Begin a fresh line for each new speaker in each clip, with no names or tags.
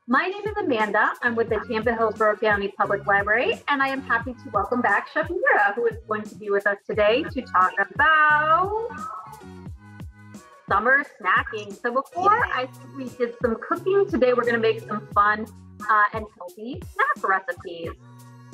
My name is Amanda. I'm with the Tampa-Hillsborough County Public Library, and I am happy to welcome back Chef Mira, who is going to be with us today to talk about summer snacking. So before I think we did some cooking, today we're going to make some fun and healthy snack recipes.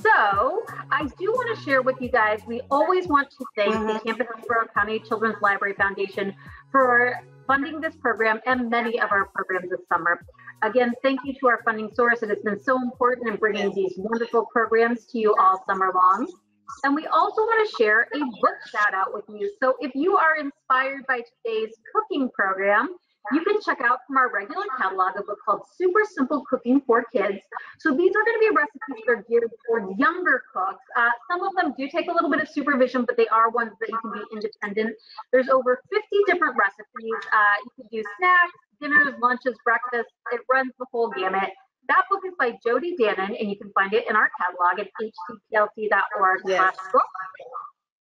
So I do want to share with you guys, we always want to thank the Tampa-Hillsborough County Children's Library Foundation for funding this program and many of our programs this summer. Again, thank you to our funding source. It has been so important in bringing these wonderful programs to you all summer long. And we also want to share a book shout out with you. So if you are inspired by today's cooking program, you can check out from our regular catalog a book called Super Simple Cooking for Kids. So these are going to be recipes that are geared towards younger cooks. Some of them do take a little bit of supervision, but they are ones that you can be independent. There's over 50 different recipes. You can do snacks, dinners, lunches, breakfasts. It runs the whole gamut. That book is by Jodi, Danen, and you can find it in our catalog at hcplc.org/book.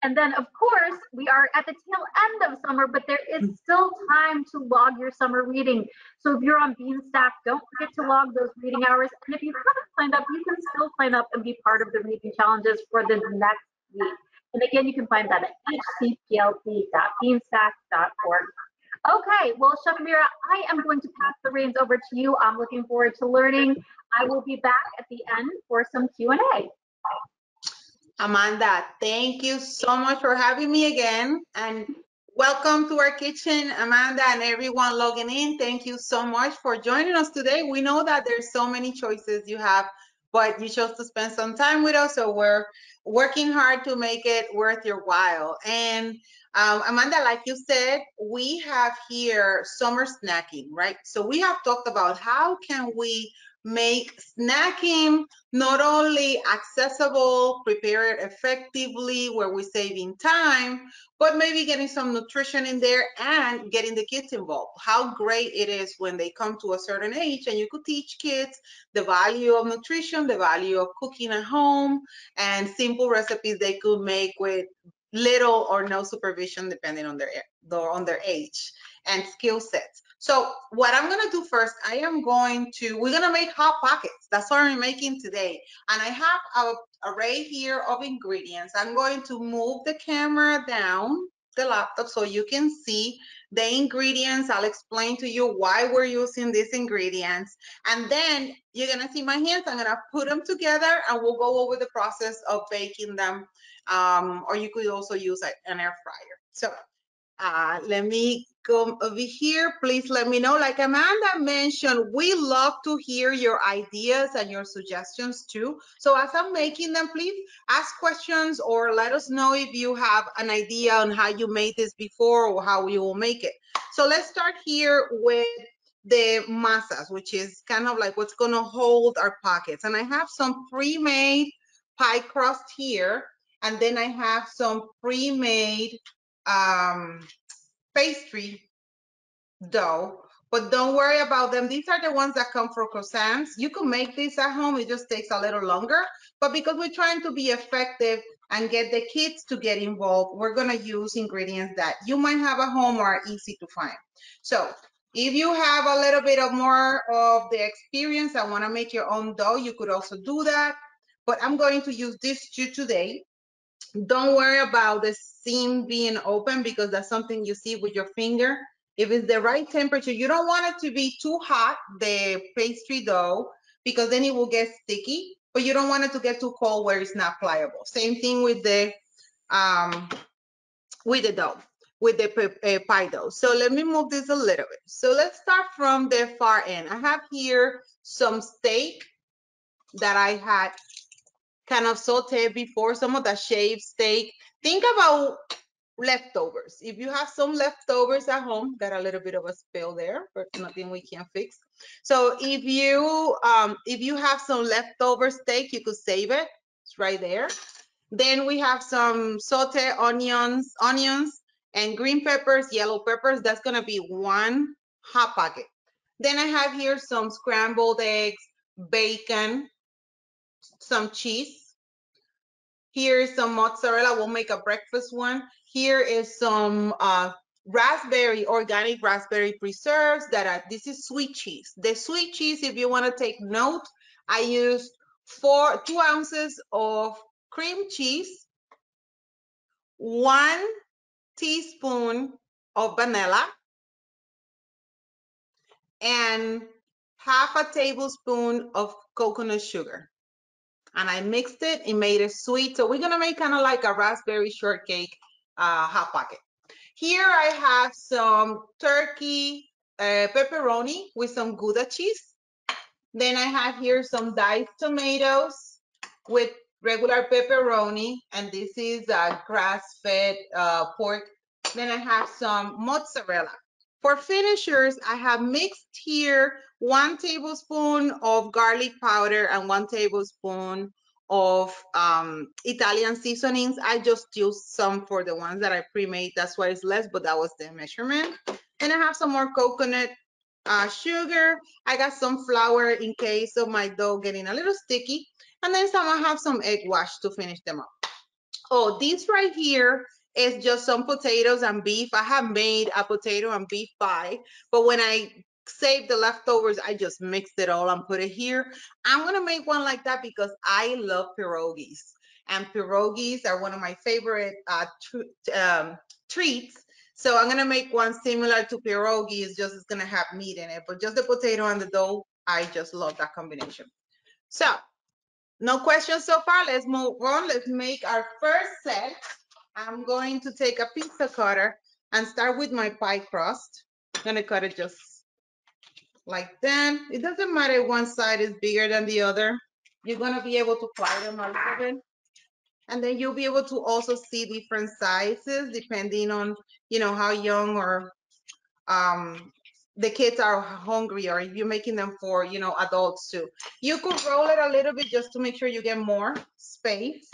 And then, of course, we are at the tail end of summer, but there is still time to log your summer reading. So if you're on Beanstack, don't forget to log those reading hours. And if you haven't signed up, you can still sign up and be part of the reading challenges for the next week. And again, you can find that at hcplc.beanstack.org. Okay, well, Chef Mira, I am going to pass the reins over to you. I'm looking forward to learning. I will be back at the end for some Q&A.
Amanda, thank you so much for having me again, and welcome to our kitchen, Amanda, and everyone logging in. Thank you so much for joining us today. We know that there's so many choices you have, but you chose to spend some time with us, so we're working hard to make it worth your while. And Amanda, like you said, we have here summer snacking, right? So we have talked about how can we make snacking not only accessible, prepare it effectively, where we're saving time, but maybe getting some nutrition in there and getting the kids involved. How great it is when they come to a certain age and you could teach kids the value of nutrition, the value of cooking at home, and simple recipes they could make with little or no supervision depending on their age and skill sets. So what I'm going to do first, we're going to make hot pockets. That's what I'm making today. And I have an array here of ingredients. I'm going to move the camera down the laptop so you can see the ingredients. I'll explain to you why we're using these ingredients. And then you're going to see my hands. I'm going to put them together and we'll go over the process of baking them. Or you could also use an air fryer. So let me go over here. Please let me know. Like Amanda mentioned, we love to hear your ideas and your suggestions too. So as I'm making them, please ask questions or let us know if you have an idea on how you made this before or how you will make it. So let's start here with the masas, which is kind of like what's going to hold our pockets. And I have some pre-made pie crust here. And then I have some pre-made pastry dough, but don't worry about them. These are the ones that come from croissants. You can make this at home. It just takes a little longer, but because we're trying to be effective and get the kids to get involved, we're going to use ingredients that you might have at home or are easy to find. So if you have a little bit of more of the experience and want to make your own dough, you could also do that, but I'm going to use this today. Don't worry about the seam being open because that's something you see with your finger. If it's the right temperature, you don't want it to be too hot, the pastry dough, because then it will get sticky, but you don't want it to get too cold where it's not pliable. Same thing with the dough, with the pie dough. So let me move this a little bit. So let's start from the far end. I have here some steak that I had kind of sauteed before, some of the shaved steak. Think about leftovers. If you have some leftovers at home, got a little bit of a spill there, but nothing we can fix. So if you have some leftover steak, you could save it. It's right there. Then we have some sauteed onions and green peppers, yellow peppers. That's gonna be one hot pocket. Then I have here some scrambled eggs, bacon, some cheese. Here is some mozzarella. We'll make a breakfast one. Here is some organic raspberry preserves this is sweet cheese. The sweet cheese, if you want to take note, I used 2 ounces of cream cheese, 1 teaspoon of vanilla, and half a tablespoon of coconut sugar. And I mixed it and made it sweet. So we're gonna make kind of like a raspberry shortcake hot pocket. Here I have some turkey pepperoni with some Gouda cheese. Then I have here some diced tomatoes with regular pepperoni, and this is grass-fed pork. Then I have some mozzarella. For finishers, I have mixed here 1 tablespoon of garlic powder and 1 tablespoon of Italian seasonings. I just used some for the ones that I pre-made. That's why it's less, but that was the measurement. And I have some more coconut sugar. I got some flour in case of my dough getting a little sticky. And then I have some egg wash to finish them up. Oh, this right here is just some potatoes and beef. I have made a potato and beef pie, but when I saved the leftovers, I just mixed it all and put it here. I'm gonna make one like that because I love pierogies, and pierogies are one of my favorite treats. So I'm gonna make one similar to pierogies, just it's gonna have meat in it, but just the potato and the dough, I just love that combination. So no questions so far. Let's move on. Let's make our first set. I'm going to take a pizza cutter and start with my pie crust. I'm gonna cut it just like that. It doesn't matter if one side is bigger than the other. You're gonna be able to fry them a little bit. And then you'll be able to also see different sizes depending on, how young or the kids are hungry, or if you're making them for, adults too. You could roll it a little bit just to make sure you get more space.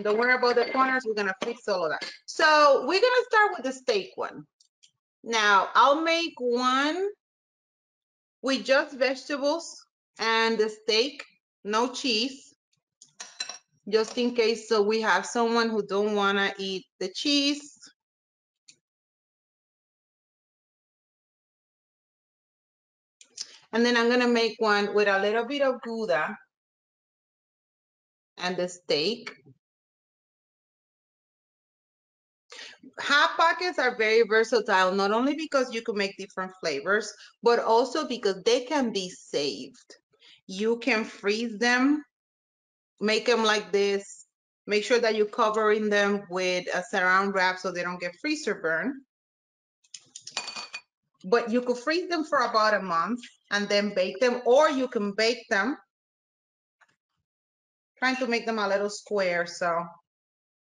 Don't worry about the corners. We're gonna fix all of that. So we're gonna start with the steak one. Now I'll make one with just vegetables and the steak, no cheese, just in case. So we have someone who don't wanna eat the cheese. And then I'm gonna make one with a little bit of Gouda and the steak. Hot pockets are very versatile, not only because you can make different flavors, but also because they can be saved. You can freeze them, make them like this. Make sure that you're covering them with a saran wrap so they don't get freezer burn. But you could freeze them for about a month and then bake them, or you can bake them. Trying to make them a little square, so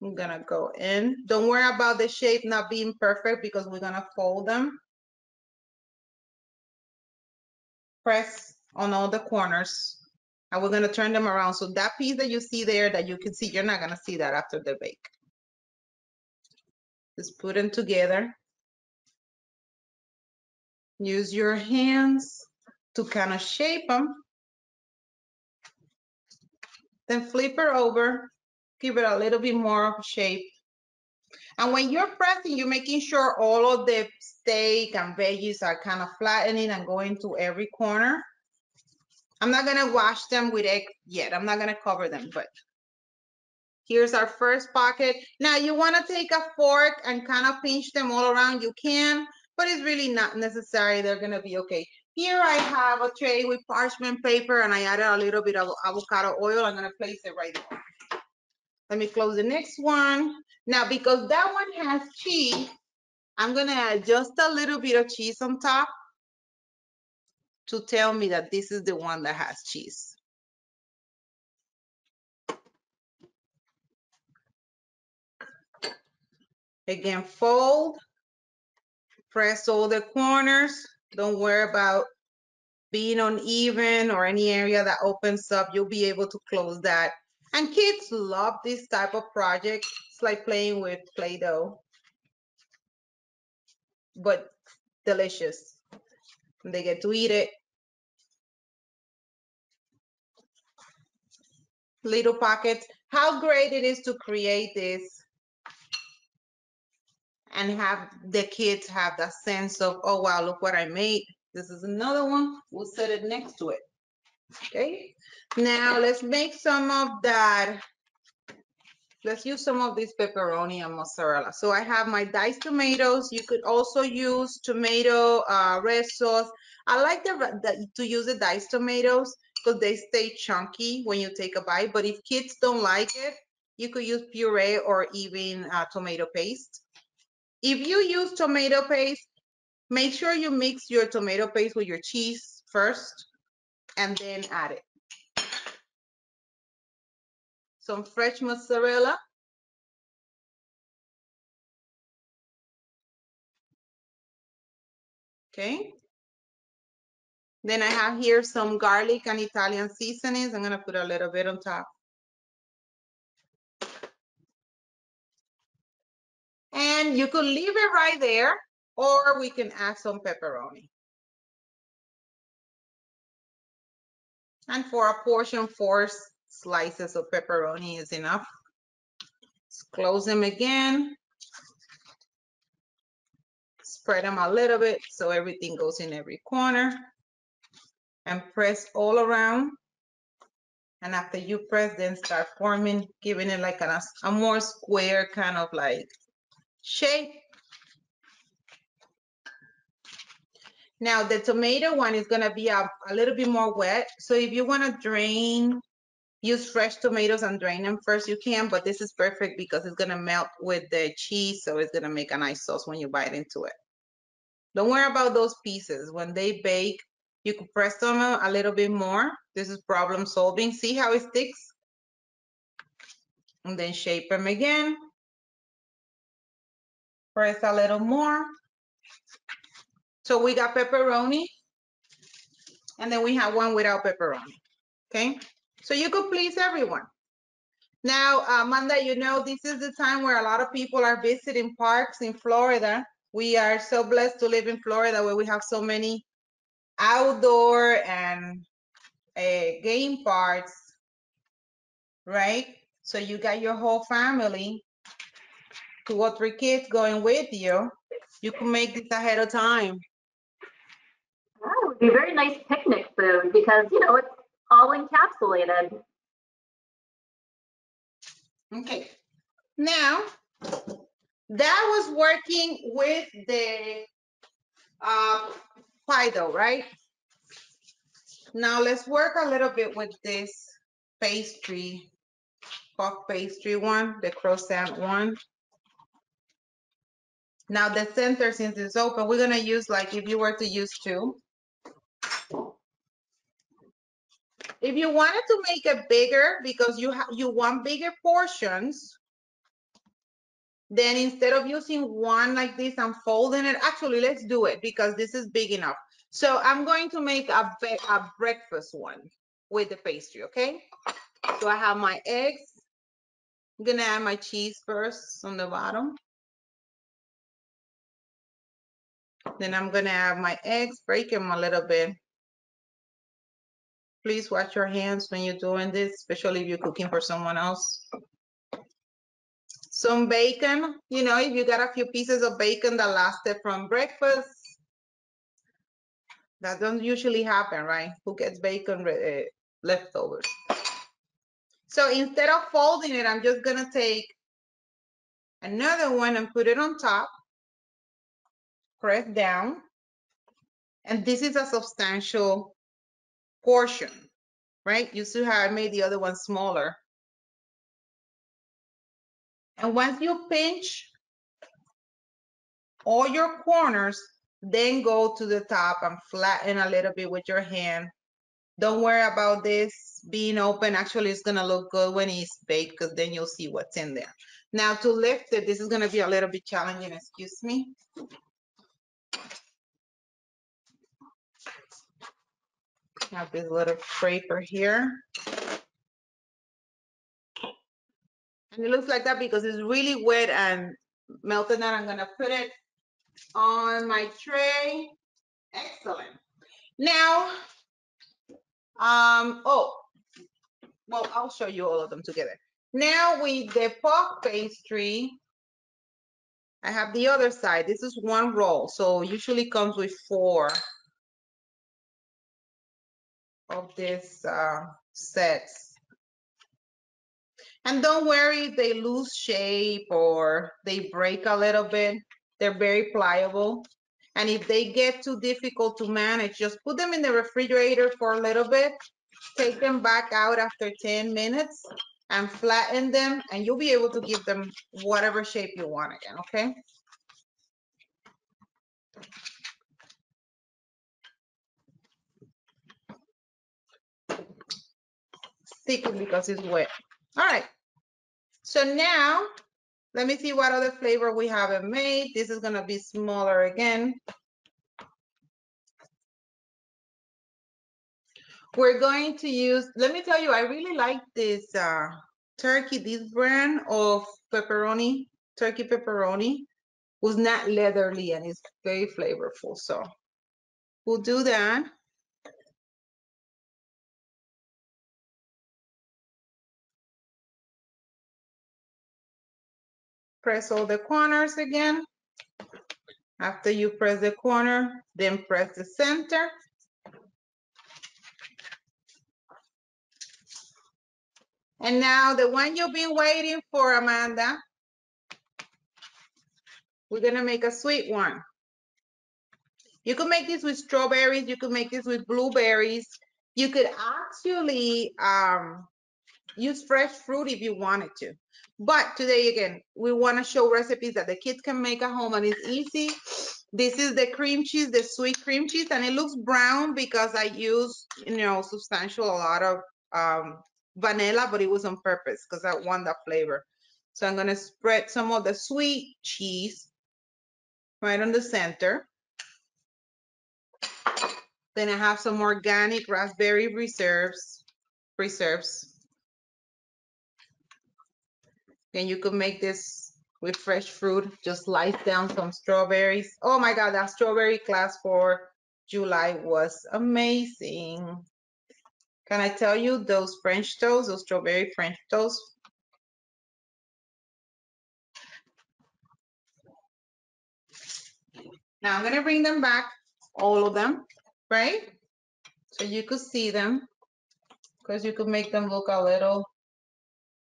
I'm gonna go in. Don't worry about the shape not being perfect because we're gonna fold them. Press on all the corners, and we're gonna turn them around. So that piece that you see there that you can see, you're not gonna see that after the bake. Just put them together. Use your hands to kind of shape them. Then flip it over, give it a little bit more of shape. And when you're pressing, you're making sure all of the steak and veggies are kind of flattening and going to every corner. I'm not gonna wash them with egg yet. I'm not gonna cover them, but here's our first pocket. Now you wanna take a fork and kind of pinch them all around, you can, but it's really not necessary. They're gonna be okay. Here I have a tray with parchment paper and I added a little bit of avocado oil. I'm gonna place it right there. Let me close the next one. Now, because that one has cheese, I'm gonna add just a little bit of cheese on top to tell me that this is the one that has cheese. Again, fold, press all the corners. Don't worry about being uneven or any area that opens up. You'll be able to close that. And kids love this type of project. It's like playing with Play-Doh, but delicious. They get to eat it. Little pockets. How great it is to create this and have the kids have that sense of, oh wow, look what I made. This is another one. We'll set it next to it. Okay. Now let's make some of that. Let's use some of this pepperoni and mozzarella. So I have my diced tomatoes. You could also use tomato red sauce. I like to use the diced tomatoes because they stay chunky when you take a bite. But if kids don't like it, you could use puree or even tomato paste. If you use tomato paste, make sure you mix your tomato paste with your cheese first and then add it. Some fresh mozzarella. Okay. Then I have here some garlic and Italian seasonings. I'm gonna put a little bit on top. And you could leave it right there, or we can add some pepperoni. And for a portion, 4 slices of pepperoni is enough. Let's close them again. Spread them a little bit so everything goes in every corner. And press all around. And after you press, then start forming, giving it like a more square kind of like shape. Now the tomato one is gonna be a little bit more wet. So if you wanna drain, use fresh tomatoes and drain them first, you can, but this is perfect because it's gonna melt with the cheese, so it's gonna make a nice sauce when you bite into it. Don't worry about those pieces. When they bake, you could press them a little bit more. This is problem solving. See how it sticks? And then shape them again. Press a little more. So we got pepperoni, and then we have one without pepperoni, okay? So you could please everyone. Now, Amanda, you know, this is the time where a lot of people are visiting parks in Florida. We are so blessed to live in Florida where we have so many outdoor and game parks, right? So you got your whole family, 2 or 3 kids going with you. You can make this ahead of time.
That would be very nice picnic food because, you know, it's all encapsulated.
Okay. Now, that was working with the pie dough, right? Now let's work a little bit with this pastry, puff pastry one, the croissant one. Now the center, since it's open, we're gonna use like if you were to use 2. If you wanted to make it bigger because you want bigger portions, then instead of using 1 like this and folding it, actually let's do it because this is big enough. So I'm going to make a breakfast one with the pastry, okay? So I have my eggs. I'm gonna add my cheese first on the bottom. Then I'm gonna add my eggs, break them a little bit. Please wash your hands when you're doing this, especially if you're cooking for someone else. Some bacon, you know, if you got a few pieces of bacon that lasted from breakfast, that don't usually happen, right? Who gets bacon leftovers? So instead of folding it, I'm just gonna take another one and put it on top, press down, and this is a substantial portion, right? You see how I made the other one smaller. And once you pinch all your corners, then go to the top and flatten a little bit with your hand. Don't worry about this being open. Actually, it's gonna look good when it's baked because then you'll see what's in there. Now to lift it, this is gonna be a little bit challenging, excuse me. I have this little scraper here. And it looks like that because it's really wet and melted. Now I'm gonna put it on my tray. Excellent. Now, well, I'll show you all of them together. Now with the puff pastry, I have the other side. This is one roll, so usually comes with 4 of these sets. And don't worry if they lose shape or they break a little bit. They're very pliable. And if they get too difficult to manage, just put them in the refrigerator for a little bit, take them back out after 10 minutes and flatten them, and you'll be able to give them whatever shape you want again, okay? Stick it because it's wet. All right, so now let me see what other flavor we haven't made. This is gonna be smaller again. We're going to use, let me tell you, I really like this turkey, this brand of pepperoni, turkey pepperoni, was not leathery and it's very flavorful. So we'll do that. Press all the corners again. After you press the corner, then press the center. And now the one you've been waiting for, Amanda, we're gonna make a sweet one. You could make this with strawberries, you could make this with blueberries. You could actually use fresh fruit if you wanted to. But today, again, we want to show recipes that the kids can make at home and it's easy. This is the cream cheese, the sweet cream cheese, and it looks brown because I use, you know, a lot of vanilla, but it was on purpose because I want that flavor. So I'm going to spread some of the sweet cheese right on the center. Then I have some organic raspberry preserves. And you could make this with fresh fruit. Just slice down some strawberries. Oh my God, that strawberry class for July was amazing. Can I tell you those French toast, those strawberry French toast? Now I'm gonna bring them back, all of them, right? So you could see them, because you could make them look a little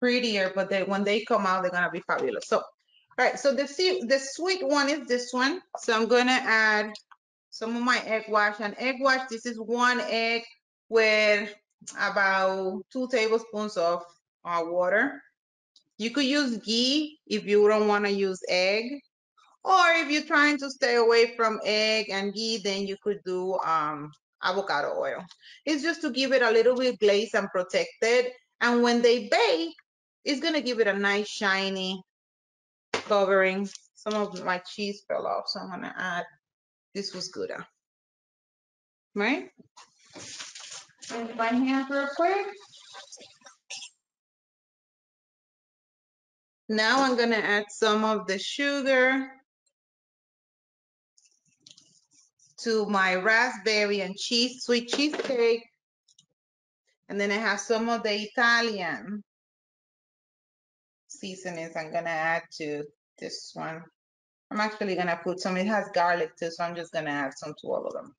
prettier, but when they come out, they're gonna be fabulous. So, all right, so the sweet one is this one. So I'm gonna add some of my egg wash. And egg wash, this is 1 egg with about 2 tablespoons of water. You could use ghee if you don't want to use egg, or if you're trying to stay away from egg and ghee, then you could do avocado oil. It's just to give it a little bit glaze and protected. And when they bake, it's gonna give it a nice shiny covering. Some of my cheese fell off, so I'm gonna add, this was good, right? And my hand real quick. Now I'm gonna add some of the sugar to my raspberry and sweet cheesecake. And then I have some of the Italian seasonings I'm gonna add to this one. I'm actually gonna put some, it has garlic too, so I'm just gonna add some to all of them.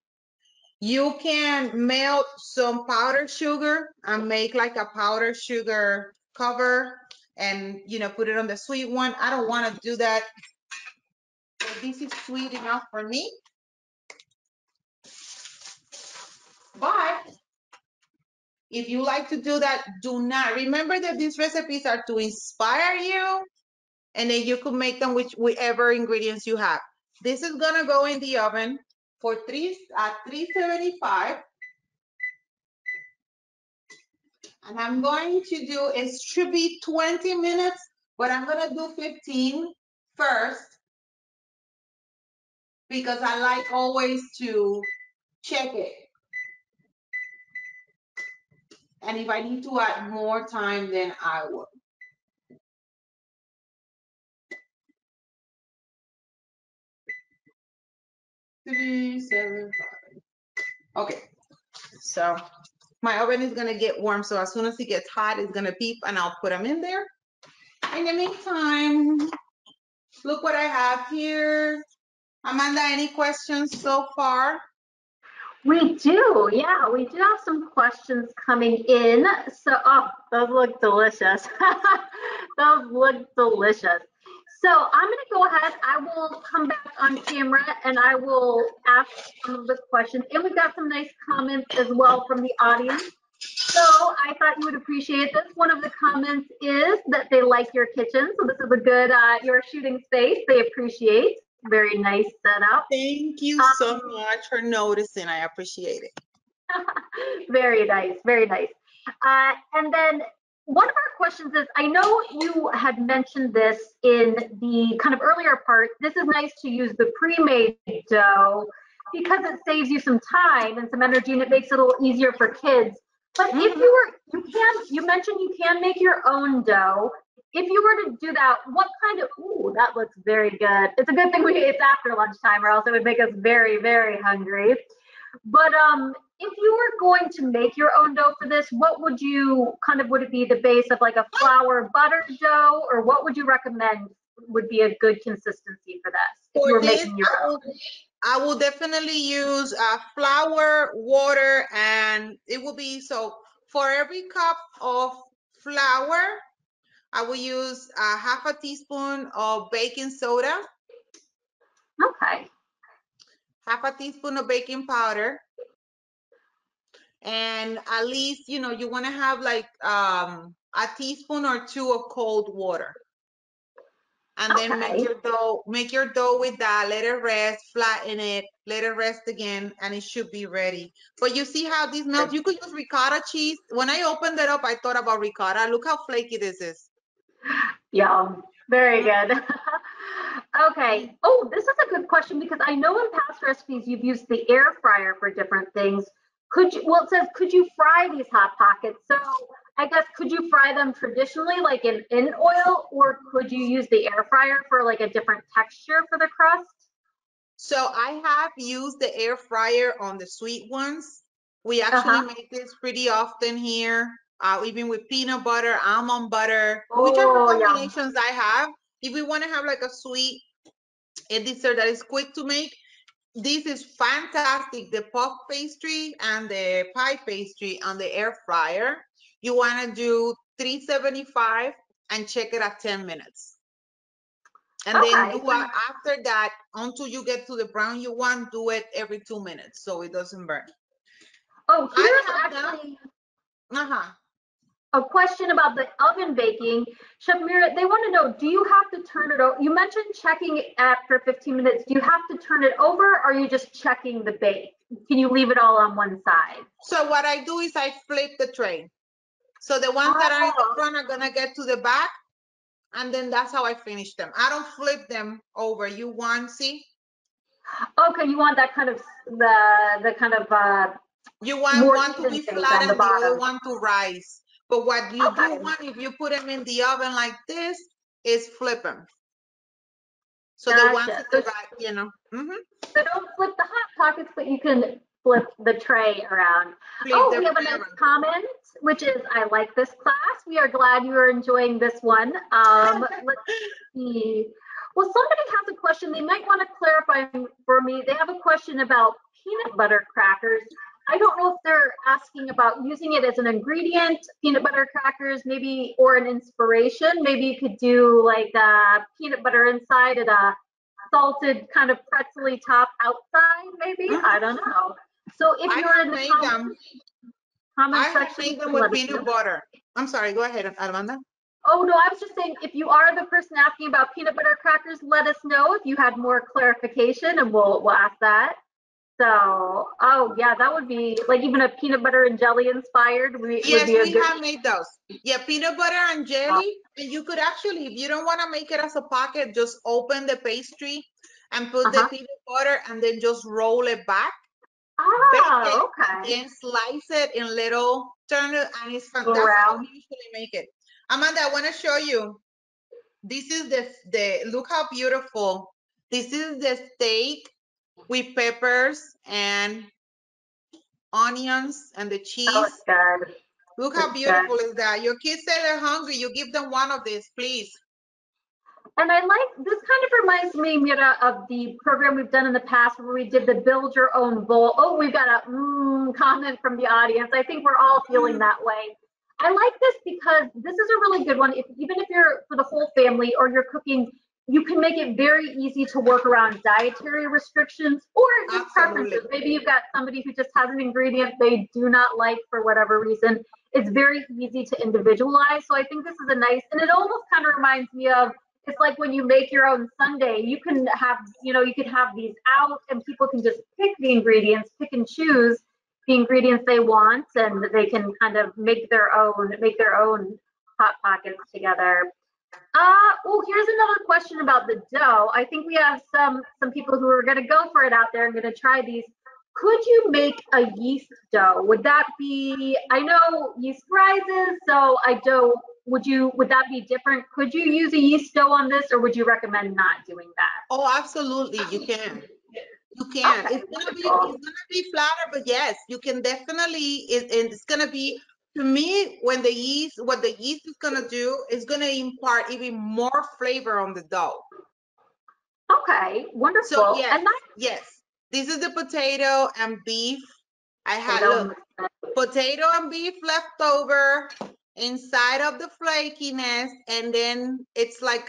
You can melt some powdered sugar and make like a powdered sugar cover and, you know, put it on the sweet one. I don't wanna do that. This is sweet enough for me. But if you like to do that, do not. Remember that these recipes are to inspire you, and then you could make them with whichever ingredients you have. This is gonna go in the oven for 375. And I'm going to do, it should be 20 minutes, but I'm gonna do 15 first because I like always to check it. And if I need to add more time, then I will. 375. Okay, so my oven is gonna get warm, so as soon as it gets hot, it's gonna beep, and I'll put them in there. In the meantime, look what I have here. Amanda, any questions so far?
We do, yeah, we do have some questions coming in. So, oh, those look delicious. Those look delicious. So I'm going to go ahead. I will come back on camera and I will ask some of the questions. And we've got some nice comments as well from the audience. So I thought you would appreciate this. One of the comments is that they like your kitchen. So this is a good, your shooting space. They appreciate. Very nice setup.
Thank you so much for noticing. I appreciate it.
Very nice, very nice. And then one of our questions is, I know you had mentioned this in the kind of earlier part, this is nice to use the pre-made dough because it saves you some time and some energy and it makes it a little easier for kids. But if you mentioned you can make your own dough. If you were to do that, what kind of, ooh, that looks very good. It's a good thing it's after lunchtime or else it would make us very, very hungry. But if you were going to make your own dough for this, what would it be the base of like a flour butter dough, or what would you recommend would be a good consistency for this if you were making your own?
I will definitely use flour, water, and it will be, so for every cup of flour, I will use half a teaspoon of baking soda.
Okay.
Half a teaspoon of baking powder. And at least, you want to have like a teaspoon or two of cold water. And then make your dough with that, let it rest, flatten it, let it rest again, and it should be ready. But you see how this melts? You could use ricotta cheese. When I opened it up, I thought about ricotta. Look how flaky this is.
Yum. Very good. Okay. Oh, this is a good question because I know in past recipes you've used the air fryer for different things. It says, could you fry these Hot Pockets? So I guess, could you fry them traditionally, like in oil, or could you use the air fryer for like a different texture for the crust?
So I have used the air fryer on the sweet ones. We actually make this pretty often here, even with peanut butter, almond butter, whichever combinations I have. If we want to have like a dessert that is quick to make, this is fantastic. The puff pastry and the pie pastry on the air fryer. You want to do 375 and check it at 10 minutes. And then do after that, until you get to the brown you want, do it every 2 minutes so it doesn't burn.
Oh, here's actually a question about the oven baking. Chef Mira, they want to know, do you have to turn it over? You mentioned checking it after 15 minutes. Do you have to turn it over, or are you just checking the bake? Can you leave it all on one side?
So what I do is I flip the tray. So the ones that are in the front are going to get to the back, and then that's how I finish them. I don't flip them over. You want, see?
Okay, you want that kind of,
you want one to be flat and the other one to rise. But what you do want, if you put them in the oven like this, is flip them. So the ones at the back,
So don't flip the Hot Pockets, but you can flip the tray around. We have a nice comment, which is, I like this class. We are glad you are enjoying this one. Let's see. Well, somebody has a question. They might want to clarify for me. They have a question about peanut butter crackers. I don't know if they're asking about using it as an ingredient, peanut butter crackers, maybe, or an inspiration. Maybe you could do like peanut butter inside and a salted kind of pretzel-y top outside, maybe. I don't know. So if you're in the comment section,
I make them with peanut butter. I'm sorry, go ahead, Armanda.
Oh, no, I was just saying, if you are the person asking about peanut butter crackers, let us know if you had more clarification, and we'll ask that. So, oh, yeah, that would be like even a peanut butter and jelly inspired.
Yes, we have made those. Yeah, peanut butter and jelly. And you could actually, if you don't want to make it as a pocket, just open the pastry and put the peanut butter and then just roll it back. Bake it, and then slice it in little, turn it, and it's fun. That's how we usually make it. Amanda, I want to show you. This is look how beautiful. This is the steak with peppers and onions and the
Oh, it's
cheese.
good.
Look how
It's
beautiful
good.
is that. Your kids say they're hungry. You give them one of these, please.
And I like this kind of reminds me, Mira, of the program we've done in the past where we did the build your own bowl. Oh, we've got a comment from the audience. I think we're all feeling that way. I like this because this is a really good one. Even if you're for the whole family or you're cooking, you can make it very easy to work around dietary restrictions or just
Absolutely.
preferences. Maybe you've got somebody who just has an ingredient they do not like for whatever reason. It's very easy to individualize. So I think this is a nice, and it almost kind of reminds me of, it's like when you make your own sundae, you can have, you could have these out and people can just pick the ingredients, pick and choose the ingredients they want, and they can kind of make their own hot pockets together. Oh, here's another question about the dough. I think we have some people who are going to go for it out there and going to try these. Could you make a yeast dough? Would that be? I know yeast rises, so I don't. Would that be different? Could you use a yeast dough on this, or would you recommend not doing that?
Oh, absolutely, you can. You can.
Okay,
It's gonna be flatter, but yes, you can definitely. It's gonna be, to me, what the yeast is gonna do is gonna impart even more flavor on the dough.
okay, wonderful.
So yes,
And that
yes, this is the potato and beef. I had
potato,
potato and beef left over inside of the flakiness, and then it's kind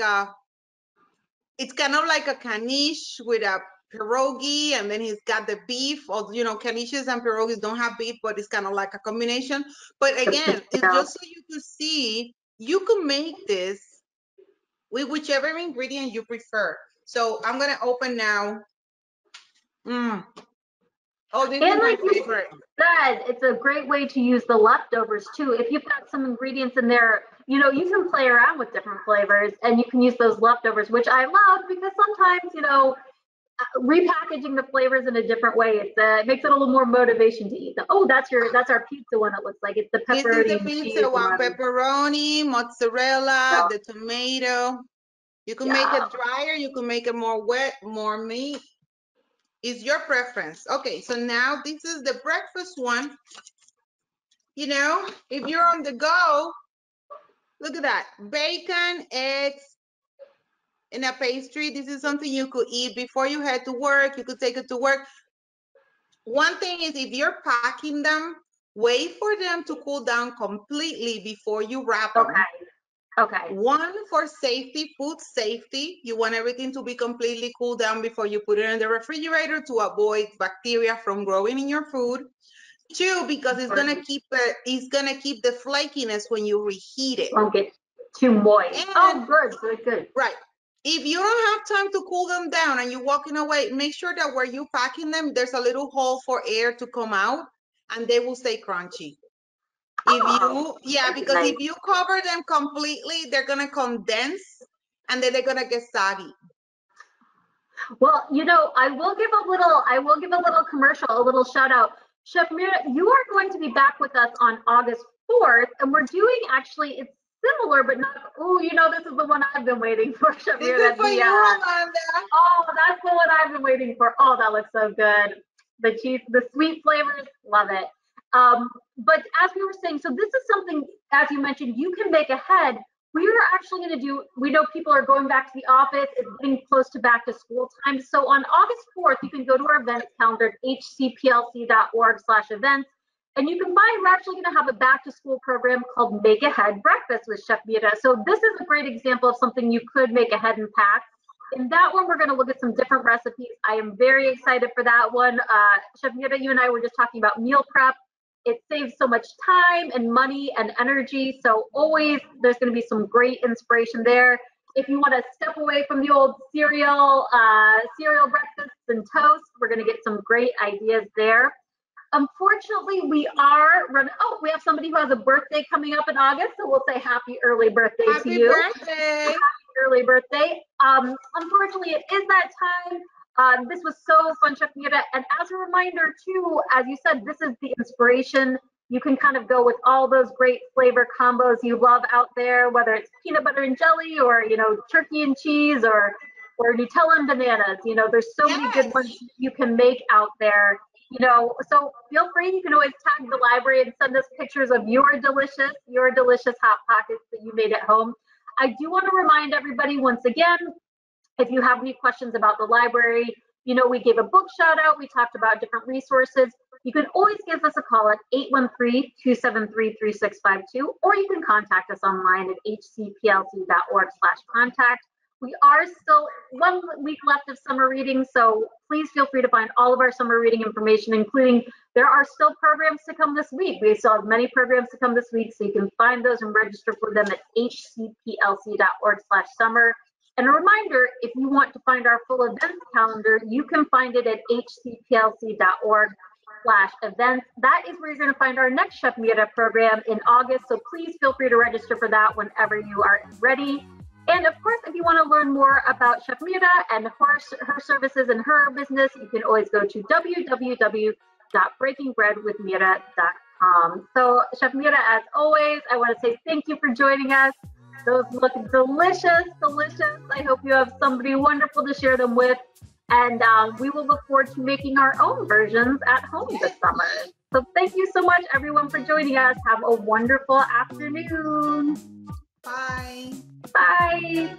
of like a caniche with a pierogi, and then he's got the beef. Or caniches and pierogies don't have beef, but it's kind of like a combination. But again, it's just so you can see you can make this with whichever ingredient you prefer. So I'm gonna open now. Oh, this is
and
my
like you
favorite.
said, it's a great way to use the leftovers too. If you've got some ingredients in there, you can play around with different flavors and you can use those leftovers, which I love because sometimes, repackaging the flavors in a different way, it makes it a little more motivation to eat them. Oh, that's our pizza one. It looks like it's the
This is the
pepperoni and cheese
pizza one:
one.
pepperoni, mozzarella, the tomato. You can make
Yeah.
it drier, you can make it more wet, more meat. It's your preference. Okay, so now this is the breakfast one. If you're on the go, look at that. Bacon, eggs, in a pastry. This is something you could eat before you head to work. You could take it to work. One thing is, if you're packing them, wait for them to cool down completely before you wrap them.
Okay.
One, for safety, food safety. You want everything to be completely cooled down before you put it in the refrigerator to avoid bacteria from growing in your food. Two, because it's gonna keep the flakiness when you reheat it.
Won't get too moist.
And,
Good.
right. If you don't have time to cool them down and you're walking away, make sure that where you're packing them, there's a little hole for air to come out, and they will stay crunchy. Because if you cover them completely, they're gonna condense and then they're gonna get soggy.
Well, I will give a little commercial, a little shout out. Chef Mira, you are going to be back with us on August 4th, and we're doing, actually, it's similar, but not, this is the one I've been waiting for, Chef Mira.
This is for you, Amanda.
Oh, that's the one I've been waiting for. Oh, that looks so good. The cheese, the sweet flavors, love it. But as we were saying, so this is something, as you mentioned, you can make ahead. We are actually going to do, we know people are going back to the office. It's getting close to back to school time. So on August 4th, you can go to our events calendar at hcplc.org/events. And you can find, we're actually going to have a back to school program called Make Ahead Breakfast with Chef Mira. So this is a great example of something you could make ahead and pack. In that one, we're going to look at some different recipes. I am very excited for that one. Chef Mira, you and I were just talking about meal prep. It saves so much time and money and energy. So always there's going to be some great inspiration there. If you want to step away from the old cereal breakfasts and toast, we're going to get some great ideas there. Unfortunately, we are running. Oh, we have somebody who has a birthday coming up in August, so we'll say happy early birthday to you.
Happy birthday!
Happy early birthday. Unfortunately, it is that time. This was so fun, Chef Mira. And as a reminder, too, as you said, this is the inspiration. You can kind of go with all those great flavor combos you love out there, whether it's peanut butter and jelly, or turkey and cheese, or Nutella and bananas. There's so many good ones you can make out there. So feel free, you can always tag the library and send us pictures of your delicious Hot Pockets that you made at home. I do want to remind everybody once again, if you have any questions about the library, we gave a book shout out, we talked about different resources. You can always give us a call at 813-273-3652, or you can contact us online at hcplc.org/contact. We are still 1 week left of summer reading, so please feel free to find all of our summer reading information, including there are still programs to come this week. We still have many programs to come this week, so you can find those and register for them at hcplc.org/summer. And a reminder, if you want to find our full events calendar, you can find it at hcplc.org/events. That is where you're going to find our next Chef Mira program in August. So please feel free to register for that whenever you are ready. And of course, if you want to learn more about Chef Mira and her services and her business, you can always go to www.breakingbreadwithmira.com. So Chef Mira, as always, I want to say thank you for joining us. Those look delicious, delicious. I hope you have somebody wonderful to share them with. And we will look forward to making our own versions at home this summer. So thank you so much, everyone, for joining us. Have a wonderful afternoon.
Bye.
Bye.